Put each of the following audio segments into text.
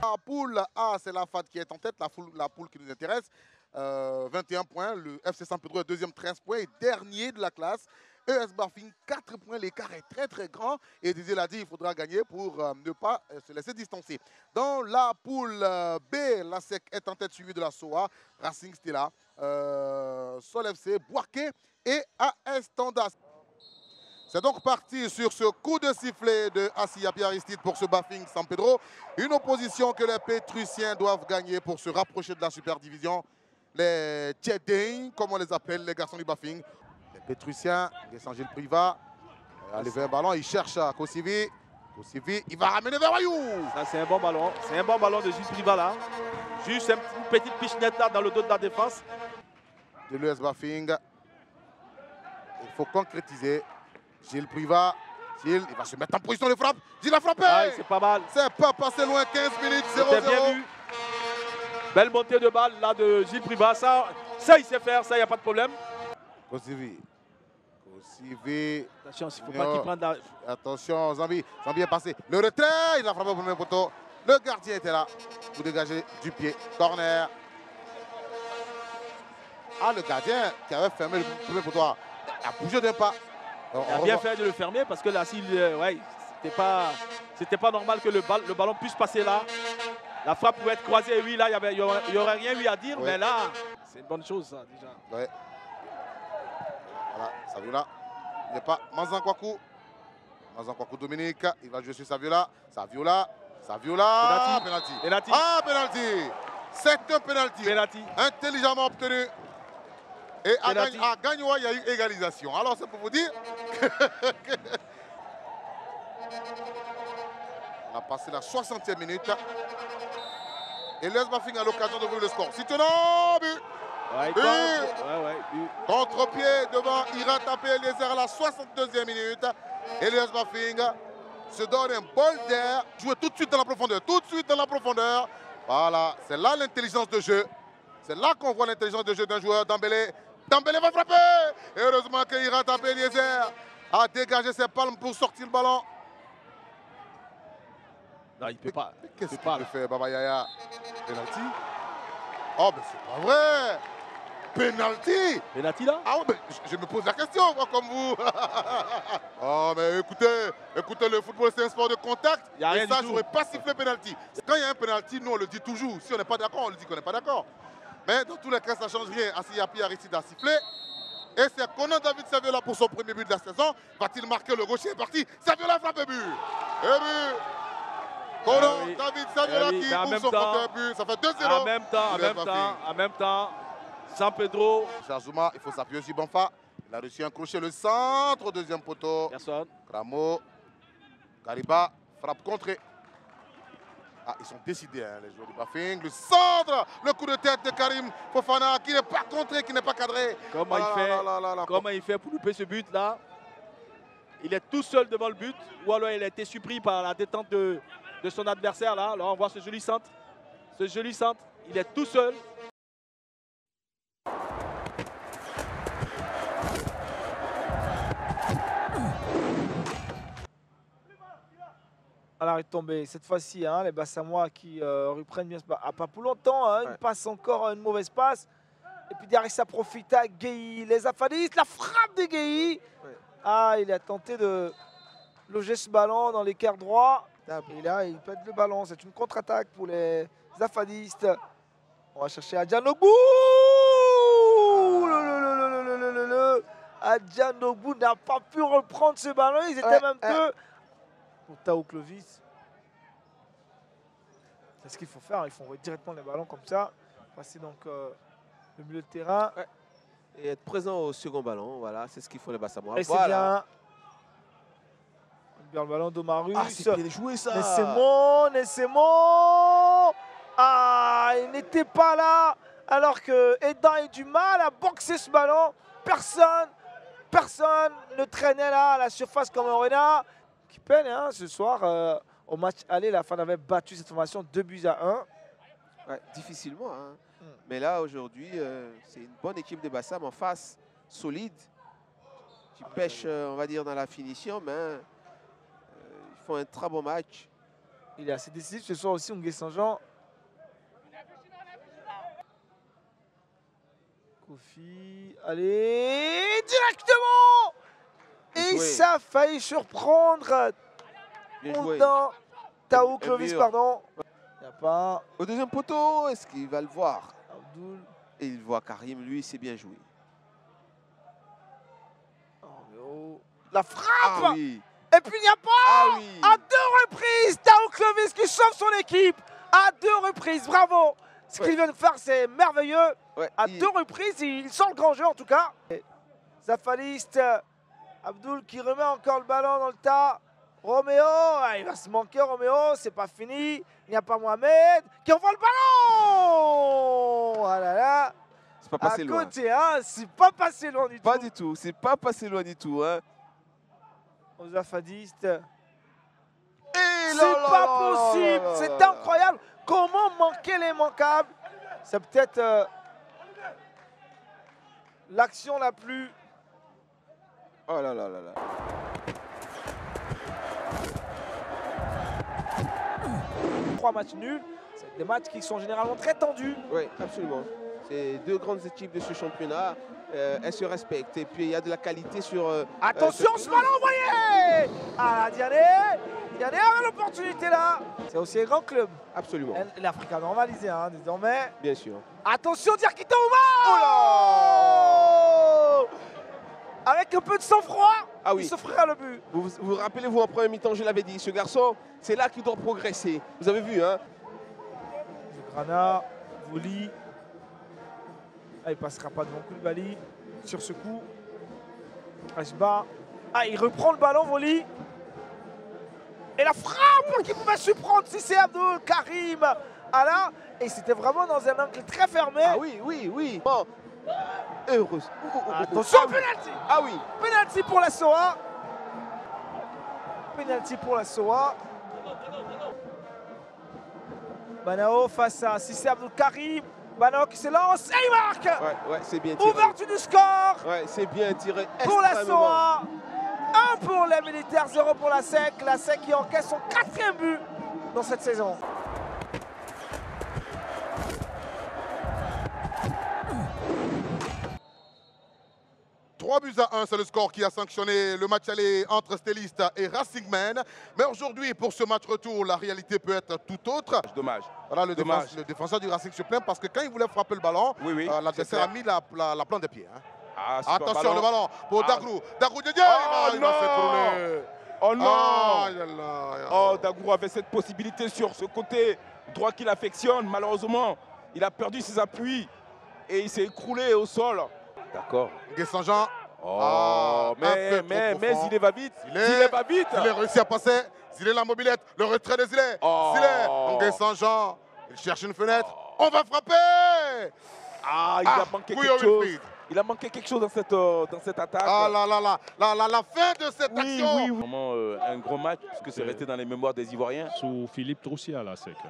La poule A, c'est la FAD qui est en tête, la poule qui nous intéresse. 21 points. Le FC San Pedro est deuxième, 13 points et dernier de la classe. ES Bafing, 4 points. L'écart est très très grand. Et Didier l'a dit, il faudra gagner pour ne pas se laisser distancer. Dans la poule B, la SEC est en tête suivie de la SOA, Racing Stella, Sol FC, Boaké et AS Tanda. C'est donc parti sur ce coup de sifflet de Assia Aristide pour ce Bafing San Pedro. Une opposition que les Pétruciens doivent gagner pour se rapprocher de la super division. Les Tchedins, comme on les appelle, les garçons du Bafing. Les Pétruciens, descend Gilles Priva. Allez vers un ballon, il cherche à Kosivi. Kosivi, il va ramener vers Wayou. Ça, c'est un bon ballon. C'est un bon ballon de Gilles Priva là. Juste une petite pichenette là dans le dos de la défense. De l'US Bafing. Il faut concrétiser. Gilles Priva, Gilles, il va se mettre en position de frappe. Gilles a frappé. C'est pas mal. C'est pas passé loin, 15 minutes, 0-0. Bien vu. Belle montée de balle là de Gilles Priva. Ça il sait faire, ça, il n'y a pas de problème. Kosivi. Attention, il ne faut pas qu'il prenne la... Attention, Zambi est passé. Le retrait, il a frappé au premier poteau. Le gardien était là pour dégager du pied. Corner. Ah, le gardien qui avait fermé le premier poteau a bougé d'un pas. Il a bien fait de le fermer parce que là, c'était pas normal que le ballon puisse passer là. La frappe pouvait être croisée. Oui, là, il n'y aurait rien eu à dire, mais là, c'est une bonne chose, ça, déjà. Ouais. Voilà, Saviola. Il n'est pas Manzankwaku. Manzankwaku Dominique. Il va jouer sur Saviola. Saviola. Penalty. Ah, penalty. C'est un penalty. Intelligemment obtenu. Et à Gagnoua, il y a eu égalisation. Alors, c'est pour vous dire on a passé la 60e minute. Et l'US Bafing a l'occasion d'ouvrir le score. Situno, but. Contre-pied devant Ira Tapé Eliezer à la 62e minute. Et l'US Bafing se donne un bol d'air. Jouer tout de suite dans la profondeur. Voilà, c'est là l'intelligence de jeu. C'est là qu'on voit l'intelligence de jeu d'un joueur. Dembélé va frapper. Et heureusement que Ira Tapé Eliezer a dégagé ses palmes pour sortir le ballon. Non, il ne peut pas. Qu'est-ce qu'il fait, Baba Yaya? Penalty? Oh, mais c'est pas vrai! Penalty là? Ah ouais, mais je me pose la question, moi, comme vous. Oh, mais écoutez, le football, c'est un sport de contact. Et ça, je n'aurais pas sifflé penalty. Quand il y a un penalty, nous, on le dit toujours. Si on n'est pas d'accord, on le dit qu'on n'est pas d'accord. Mais dans tous les cas, ça ne change rien. Assia Aristide a sifflé. Et c'est Conan David Saviola pour son premier but de la saison. Va-t-il marquer le gaucher? C'est parti. Saviola frappe et but. Et but. Conan David Saviola qui ouvre son premier but. Ça fait 2-0. En même temps, San Pedro. Chazouma, il faut s'appuyer sur Banfa. Il a réussi à accrocher le centre au deuxième poteau. Personne. Cramo. Kariba, frappe contrée. Ah, ils sont décidés, hein, les joueurs du Bafing. Le centre, le coup de tête de Karim Fofana qui n'est pas contré, qui n'est pas cadré. Comment il fait pour louper ce but-là? Il est tout seul devant le but. Ou alors il a été surpris par la détente de son adversaire. Là, on voit ce joli centre. Il est tout seul. À l'arrêt de tomber, cette fois-ci, hein, les Bassamois qui reprennent bien ce ballon. Pas pour longtemps, hein, une passe encore, une mauvaise passe. Et puis derrière, ça profite à Gueye, les Afadistes, la frappe de Gueye. Ah, il a tenté de loger ce ballon dans l'équerre droit. Et là, il pète le ballon. C'est une contre-attaque pour les Afadistes. On va chercher Adjanogbou. Adjanogbou n'a pas pu reprendre ce ballon. Ils étaient même deux. Pour Tao Clovis. C'est ce qu'il faut faire. Il faut envoyer directement les ballons comme ça. Passer donc le milieu de terrain. Et être présent au second ballon. Voilà, c'est ce qu'il faut les Bassamois. Et c'est bien. Bien le ballon d'Omarus. Ah, c'est bien joué ça. Nessemon. Ah, il n'était pas là. Alors que Edan a eu du mal à boxer ce ballon. Personne ne traînait là à la surface comme Orena. Qui peine hein, ce soir au match aller. La FAD avait battu cette formation 2-1. Ouais, difficilement. Hein. Mais là, aujourd'hui, c'est une bonne équipe de Bassam en face, solide, qui pêche, on va dire, dans la finition, mais ils font un très bon match. Il est assez décisif ce soir aussi, Ngué Saint-Jean. Kofi, allez, directement. Et ça a failli surprendre. Tao Clovis, pardon. Il n'y a pas. Au deuxième poteau, est-ce qu'il va le voir? Abdul. Et il voit Karim, lui, c'est bien joué. La frappe. Ah, oui. Et puis il n'y a pas. Oui. À 2 reprises, Tao Clovis qui sauve son équipe. À 2 reprises, bravo. Ce qu'il vient de faire, c'est merveilleux. À 2 reprises, il sent le grand jeu en tout cas. Zafaliste, Abdul qui remet encore le ballon dans le tas. Roméo, il va se manquer Roméo, c'est pas fini. Il n'y a pas Mohamed qui envoie le ballon. Ah là là. C'est pas passé loin. À côté, hein, c'est pas passé loin du tout. Pas du tout, c'est pas passé loin du tout. Hein. Aux Zafadistes. C'est pas possible, c'est incroyable. Comment manquer les manquables? C'est peut-être l'action la plus... Oh là là là là. Trois matchs nuls, c'est des matchs qui sont généralement très tendus. Oui, absolument. C'est 2 grandes équipes de ce championnat. Elles se respectent et puis il y a de la qualité sur... Attention, ce ballon envoyé. Ah, Diané a l'opportunité là. C'est aussi un grand club. Absolument. L'Afrique a normalisé hein, désormais. Bien sûr. Attention, Diakité Ouma. Oh là. Avec un peu de sang-froid, il s'offrira le but. Vous rappelez-vous en premier mi-temps, je l'avais dit, ce garçon, c'est là qu'il doit progresser. Vous avez vu, hein? Grana, Vouli. Ah, il ne passera pas devant Koulibaly sur ce coup. Ashba. Ah, il reprend le ballon, Vouli. Et la frappe qui pouvait surprendre si c'est Abdul Karim. Ah là, et c'était vraiment dans un angle très fermé. Ah oui, oui, oui. Bon. Heureuse. Attention, penalty. Ah oui. Penalty pour la SOA. Penalty pour la SOA. Banao face à Sissé Abdul Karim. Banao qui se lance et il marque. Ouais, c'est bien tiré. Ouverture du score. Ouais, c'est bien tiré. Pour la SOA. 1 pour les militaires, 0 pour la SEC. La SEC qui encaisse son 4e but dans cette saison. Trois buts à 1, c'est le score qui a sanctionné le match aller entre Stelliste et Racing Men. Mais aujourd'hui, pour ce match retour, la réalité peut être tout autre. Dommage. Voilà, le défenseur du Racing se plaint parce que quand il voulait frapper le ballon, l'adversaire a mis la plante des pieds. Hein. Ah, attention, le ballon pour Dagrou. Dagrou, il va s'écrouler. Oh non. Oh, Dagrou avait cette possibilité sur ce côté droit qu'il affectionne. Malheureusement, il a perdu ses appuis et il s'est écroulé au sol. D'accord. Ngué Saint-Jean. Oh, mais Zilé va vite. Zilé va vite. Zilé réussit à passer. Zilé la mobilette. Le retrait de Zilé. Zilé. Ngué Saint-Jean. Il cherche une fenêtre. On va frapper. Ah, il a manqué quelque chose. Il a manqué quelque chose dans cette attaque. Ah là là là, la fin de cette action. Oui. Vraiment un gros match, parce que c'est resté dans les mémoires des Ivoiriens. Sous Philippe Troussiat, là, c'est que...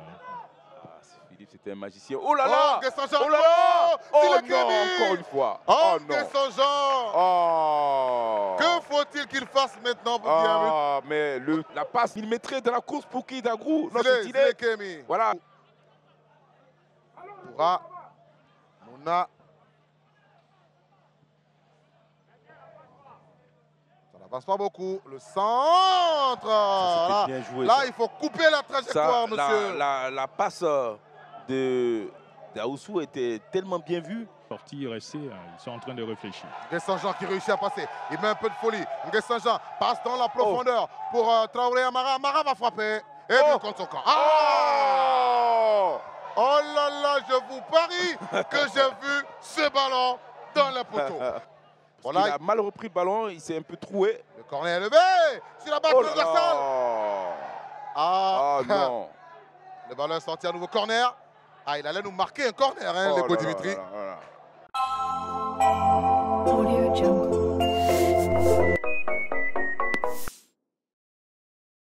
Philippe, c'était un magicien. Oh là là. Ngué Saint-Jean. Oh là là. Oh non, encore une fois. Oh non. Ngué Saint-Jean. Oh. Que faut-il qu'il fasse maintenant pour dire un but? Ah, mais la passe, il mettrait dans la course pour qui, Dagrou? Zilé Kémi. Voilà. Pourra. Mouna. Passe pas beaucoup. Le centre. Ça, bien joué, là ça. Il faut couper la trajectoire, monsieur. La passe d'Aoussou était tellement bien vue. Sorti, rester, ils sont en train de réfléchir. Ngué Saint-Jean qui réussit à passer. Il met un peu de folie. Ngué Saint-Jean passe dans la profondeur pour Traoré Amara. Amara va frapper. Et but contre son camp. Oh là là, je vous parie que j'ai vu ce ballon dans le poteau. Voilà, il a mal repris le ballon, il s'est un peu troué. Le corner est levé sur la barre transversale. Non. Le ballon est sorti à nouveau corner. Ah, il allait nous marquer un corner, hein, les Dimitri. Audio Jungle.